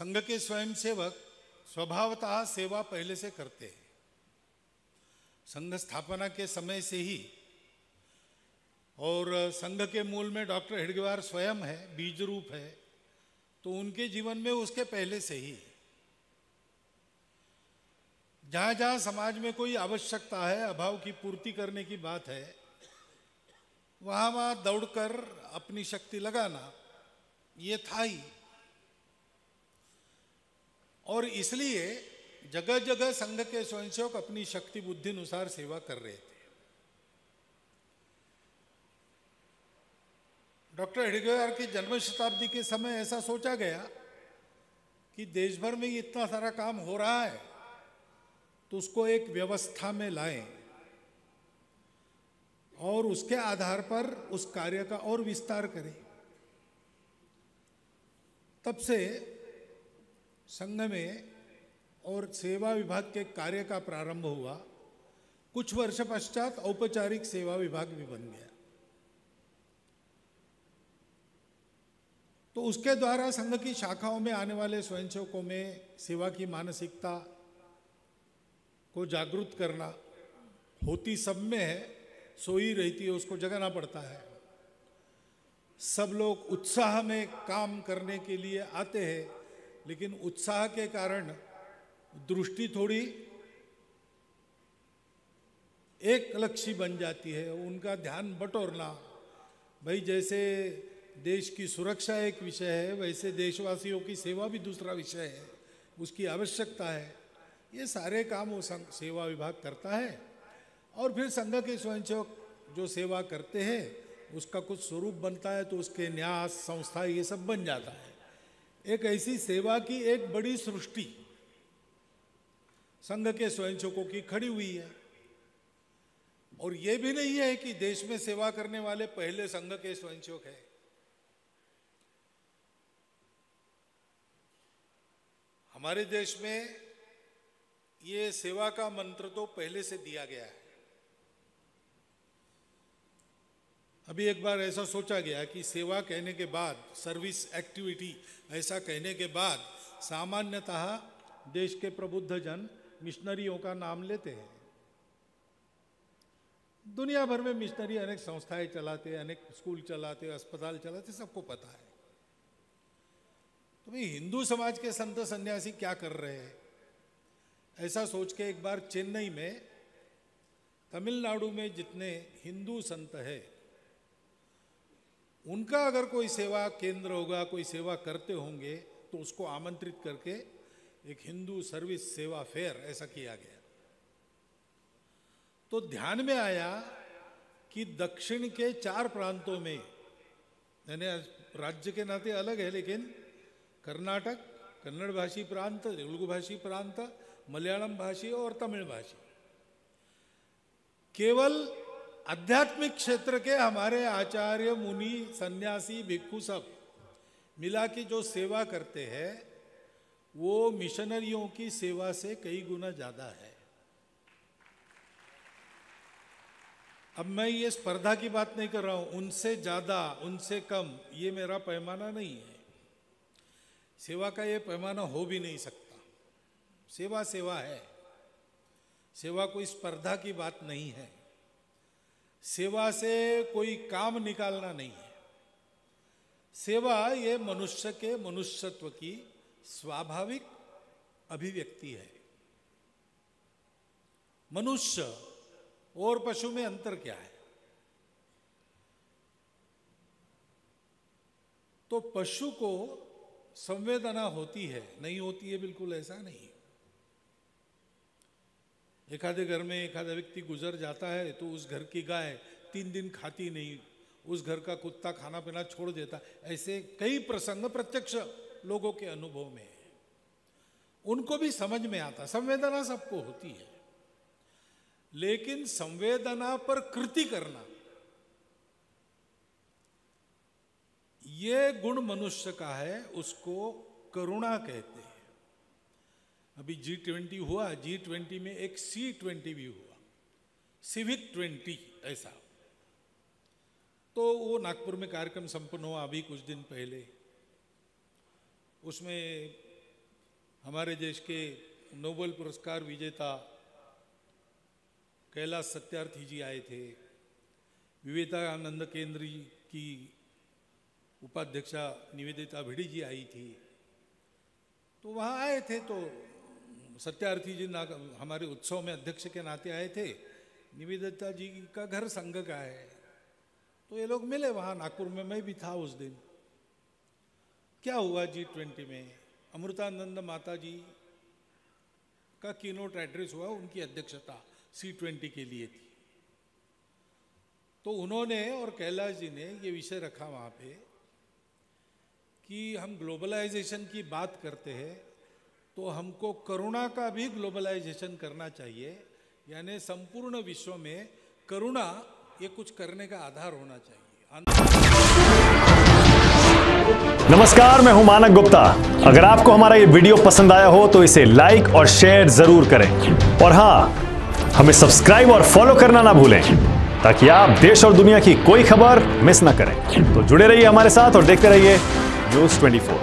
संघ के स्वयंसेवक स्वभावतः सेवा पहले से करते हैं। संघ स्थापना के समय से ही, और संघ के मूल में डॉक्टर हेडगेवार स्वयं है, बीज रूप है, तो उनके जीवन में उसके पहले से ही जहाँ जहाँ समाज में कोई आवश्यकता है, अभाव की पूर्ति करने की बात है, वहाँ वहाँ दौड़कर अपनी शक्ति लगाना ये था ही। और इसलिए जगह जगह संघ के स्वयंसेवक अपनी शक्ति बुद्धि अनुसार सेवा कर रहे थे। डॉक्टर हेडगेवार की जन्म शताब्दी के समय ऐसा सोचा गया कि देश भर में इतना सारा काम हो रहा है तो उसको एक व्यवस्था में लाएं और उसके आधार पर उस कार्य का और विस्तार करें। तब से संघ में और सेवा विभाग के कार्य का प्रारंभ हुआ। कुछ वर्ष पश्चात औपचारिक सेवा विभाग भी बन गया। तो उसके द्वारा संघ की शाखाओं में आने वाले स्वयंसेवकों में सेवा की मानसिकता को जागृत करना होती सब में है, सोई रहती है, उसको जगाना पड़ता है। सब लोग उत्साह में काम करने के लिए आते हैं, लेकिन उत्साह के कारण दृष्टि थोड़ी एक लक्ष्य बन जाती है, उनका ध्यान बटोरना। भाई जैसे देश की सुरक्षा एक विषय है, वैसे देशवासियों की सेवा भी दूसरा विषय है, उसकी आवश्यकता है। ये सारे काम वो सेवा विभाग करता है। और फिर संघ के स्वयंसेवक जो सेवा करते हैं उसका कुछ स्वरूप बनता है, तो उसके न्यास संस्था ये सब बन जाता है। एक ऐसी सेवा की एक बड़ी सृष्टि संघ के स्वयंसेवकों की खड़ी हुई है। और ये भी नहीं है कि देश में सेवा करने वाले पहले संघ के स्वयंसेवक है। हमारे देश में ये सेवा का मंत्र तो पहले से दिया गया है। अभी एक बार ऐसा सोचा गया कि सेवा कहने के बाद, सर्विस एक्टिविटी ऐसा कहने के बाद सामान्यतः देश के प्रबुद्ध जन मिशनरियों का नाम लेते हैं। दुनिया भर में मिशनरी अनेक संस्थाएं चलाते, अनेक स्कूल चलाते, अस्पताल चलाते, सबको पता है। तो भाई हिंदू समाज के संत सन्यासी क्या कर रहे हैं, ऐसा सोच के एक बार चेन्नई में, तमिलनाडु में जितने हिंदू संत है उनका अगर कोई सेवा केंद्र होगा, कोई सेवा करते होंगे, तो उसको आमंत्रित करके एक हिंदू सर्विस सेवा फेयर ऐसा किया गया। तो ध्यान में आया कि दक्षिण के 4 प्रांतों में, यानी राज्य के नाते अलग है, लेकिन कर्नाटक, कन्नड़ भाषी प्रांत, तेलुगु भाषी प्रांत, मलयालम भाषी और तमिल भाषी, केवल आध्यात्मिक क्षेत्र के हमारे आचार्य, मुनि, सन्यासी, भिक्षु सब मिला के जो सेवा करते हैं वो मिशनरियों की सेवा से कई गुना ज्यादा है। अब मैं ये स्पर्धा की बात नहीं कर रहा हूं, उनसे ज्यादा, उनसे कम, ये मेरा पैमाना नहीं है। सेवा का ये पैमाना हो भी नहीं सकता। सेवा सेवा है, सेवा कोई स्पर्धा की बात नहीं है, सेवा से कोई काम निकालना नहीं है। सेवा ये मनुष्य के मनुष्यत्व की स्वाभाविक अभिव्यक्ति है। मनुष्य और पशु में अंतर क्या है? तो पशु को संवेदना होती है, नहीं होती है बिल्कुल ऐसा नहीं। एखादे घर में एखादा व्यक्ति गुजर जाता है तो उस घर की गाय 3 दिन खाती नहीं, उस घर का कुत्ता खाना पीना छोड़ देता, ऐसे कई प्रसंग प्रत्यक्ष लोगों के अनुभव में है। उनको भी समझ में आता, संवेदना सबको होती है, लेकिन संवेदना पर कृति करना ये गुण मनुष्य का है, उसको करुणा कहते हैं। अभी G20 हुआ, G20 में एक C20 भी हुआ, सिविक 20 ऐसा। तो वो नागपुर में कार्यक्रम संपन्न हुआ अभी कुछ दिन पहले। उसमें हमारे देश के नोबेल पुरस्कार विजेता कैलाश सत्यार्थी जी आए थे, विवेकानंद केंद्र की उपाध्यक्षा निवेदिता भिड़ी जी आई थी। तो वहाँ आए थे, तो सत्यार्थी जी हमारे उत्सव में अध्यक्ष के नाते आए थे। निवेदिता जी का घर संघ का है, तो ये लोग मिले वहाँ नागपुर में, मैं भी था उस दिन। क्या हुआ G20 में? अमृतानंद माता जी का कीनोट एड्रेस हुआ, उनकी अध्यक्षता C20 के लिए थी। तो उन्होंने और कैलाश जी ने ये विषय रखा वहाँ पे कि हम ग्लोबलाइजेशन की बात करते हैं तो हमको करुणा का भी ग्लोबलाइजेशन करना चाहिए, यानी संपूर्ण विश्व में करुणा ये कुछ करने का आधार होना चाहिए। नमस्कार, मैं हूं मानक गुप्ता। अगर आपको हमारा ये वीडियो पसंद आया हो तो इसे लाइक और शेयर जरूर करें, और हां, हमें सब्सक्राइब और फॉलो करना ना भूलें ताकि आप देश और दुनिया की कोई खबर मिस ना करें। तो जुड़े रहिए हमारे साथ और देखते रहिए News 24।